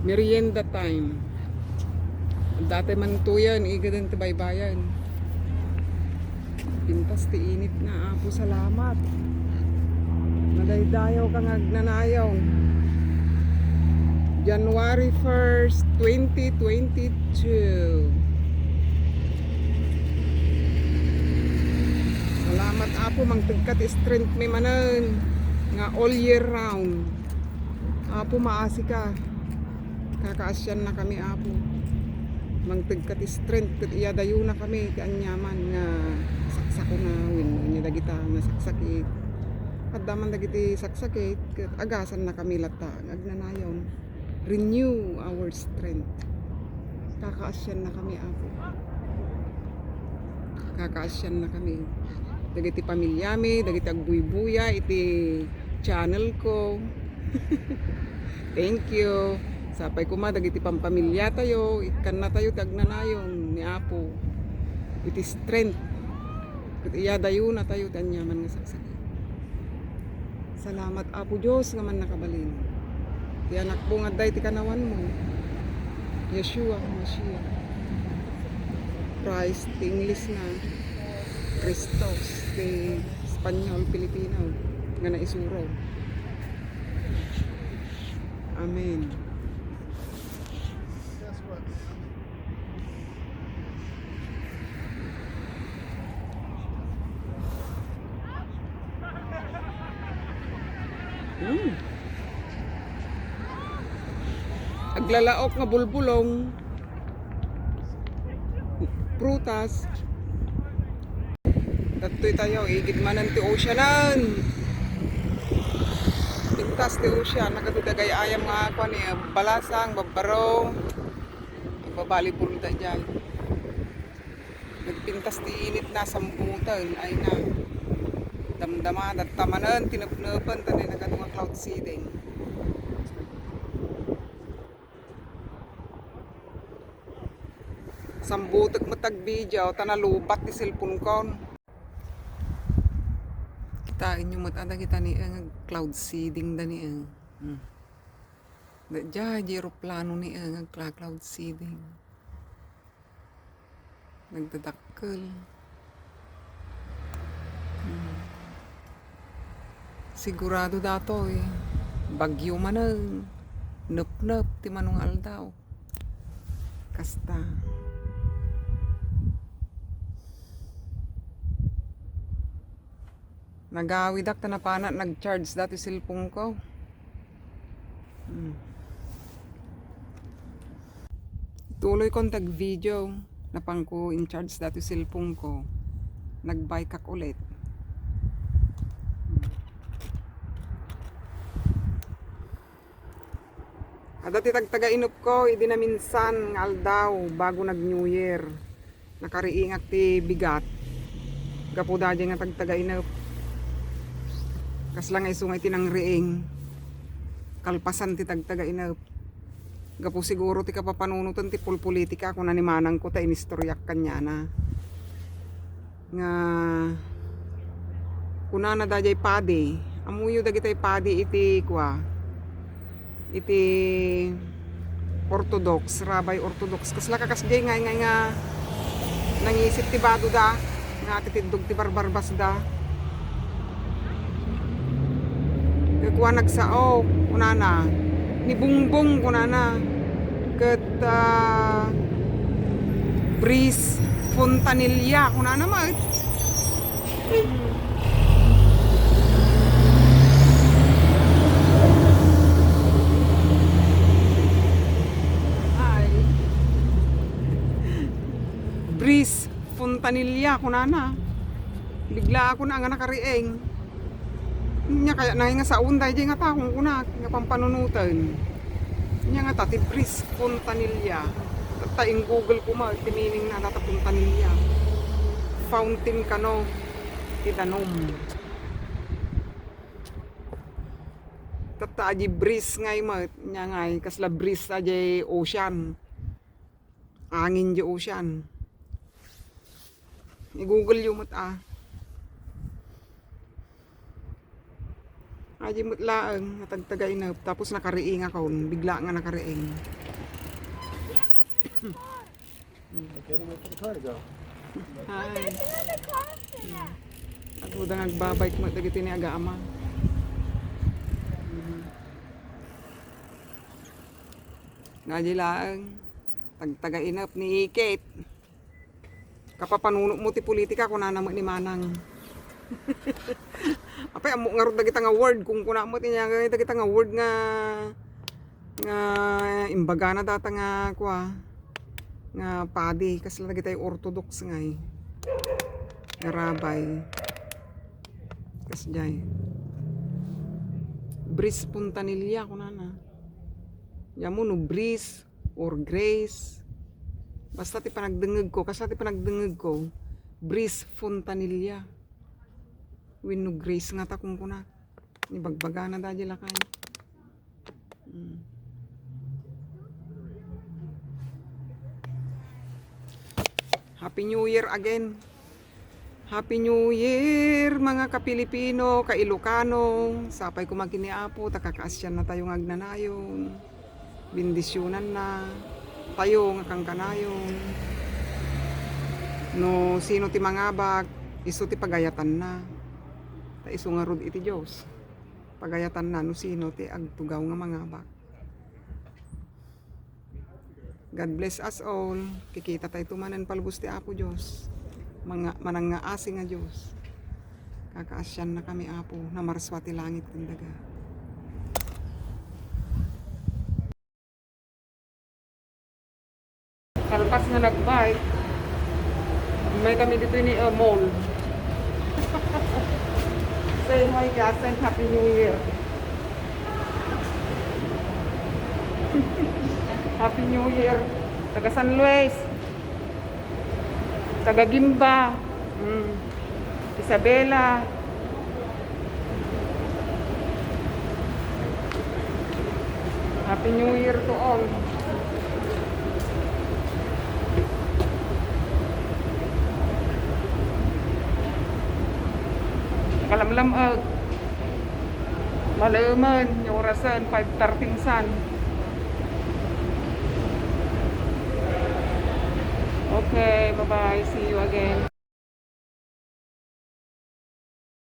Merienda time. Dati man to yan, igadan tibaybayan. Pintas ti init na apo, salamat. Nadaydayaw kang agnanayaw. January 1st, 2022. Salamat apo, mangtagkat strength may manan. Nga all year round. Apo, maasi ka. Kakaasyan na kami apo. Mangtagkat strength ket iya dayo na kami ti anyaman nga saksako na win dagita nga saksakit. Kaddaman dagiti saksakit ket agasan na kami latta agnanayon. Renew our strength. Kakaasyan na kami apo. Kakaasyan na kami. Dagiti pamilyami, dagiti agbuy-buya iti channel ko. Thank you. Sapay kuma dagiti pampamilya tayo, ikan na tayo tagnanayon ni apo. Iti strength. Ket iya dayo na tayo tanyaman nga saksakit. Salamat apo Dios nga man nakabalin. Ti anak mo nga day ti kanawan mo. Yeshua Mashiach. Christ ti English na. Christos ti Espanyol Pilipino nga naisuro. Amen. Aglalaok nga bulbulong. Prutas. Datoy tayo, igid manan ti oceanan. Pintas ti ocean, nakatudagay ayam nga ako ni balasang, babaro. Magbabalibol ta dyan. Nagpintas ti init na sambutan, ay na. Damdama, datamanan, tinapnapan, tanay nakadunga cloud seeding. Sambutak matag video, tanalubat ti cellphone ko. Kitain nyo matada kita ni cloud seeding da ni Dadya, aeroplano ni cloud seeding. Nagdadakkel. Sigurado dato bagyo man nup-nup ti manong aldaw. Kasta. Nagawidak ta na pana nag-charge dati cellphone ko. Tuloy kong tag-video na pang ko in charge dati cellphone ko. Nag-bike kak ulit. Dati tagtaga-inup ko, idi na minsan ngal daw bago nag-New Year. Nakariingak ti bigat. Gapo dadya nga tagtaga-inup. Kaslang ay sungay tinang riing. Kalpasan ti tagtaga-inup. Gapo siguro ti kapapanunutan ti pulpolitika kung nanimanang ko ta inistoryak kanya na. Nga kuna na dadyay padi. Amuyo dagitay padi iti kwa. Iti Orthodox, Rabay Orthodox. Kasla kakasjay nga nangisip ti bado da. Nga titindog ti barbarbas da. Kuha nagsao, kunana. Ni Bungbong kunana. Ket Brice Fontanilla kunana ma. Brice Fontanilla kunana. Bigla ako na nga nakarieng. Nya kaya na nga sa unday di nga ta kung kuna nga pampanunutan. Nya nga ta ti Brice Fontanilla. Ta in Google ko ma ti meaning na ta Fontanilla. Fountain kano ti danom. Tata aji breeze ngay ma nya ngay kasla breeze aji ocean. Angin di ocean. I-Google yung mata. Aji mutlaang natagtagay na tapos nakariing ako, bigla nga nakariing. Okay, then wait for the car to go. Ay, There's another car there. ako da nagbabike mo dagiti ni aga ama. Ngaji laang tagtagainap ni Kate. Kapapanuno mo ti politika kung nanamo ni Manang. Apay amo nga rod dagita nga word kung kuna mo ti nya dagita nga word nga imbaga na data nga kwa nga padi kasi lagi tayo orthodox nga nga rabay kasi jay Bris Puntanilla ko na yamo no Bris or Grace basta ti panagdengeg ko kasi ti panagdengeg ko Bris Fontanilla win no Grace nga ta kung kuna ni bagbaga na dadya lakay. Happy New Year again. Happy New Year mga ka-Pilipino, ka-Ilocano. Sapay ko magkiniapo, takakaasyan na tayo ng agnanayon. Bindisyonan na tayo ng kangkanayon. No sino ti mangabak, iso ti pagayatan na. Ta iso nga rod iti Diyos. Pagayatan na no sino ti agtugaw nga mangabak. God bless us all. Kikita tayo tumanan palbus ti Apo Diyos. Manang nga asi nga Diyos. Kakaasyan na kami Apo na marswati langit kundaga. Kalpas nga nagbike. May kami dito ni mall. Say hi guys and Happy New Year. Happy New Year. Taga San Luis. Taga Gimba. Isabela. Happy New Year to all. Kalamlam malaman yung orasan 5:13 san. Okay, bye-bye. See you again.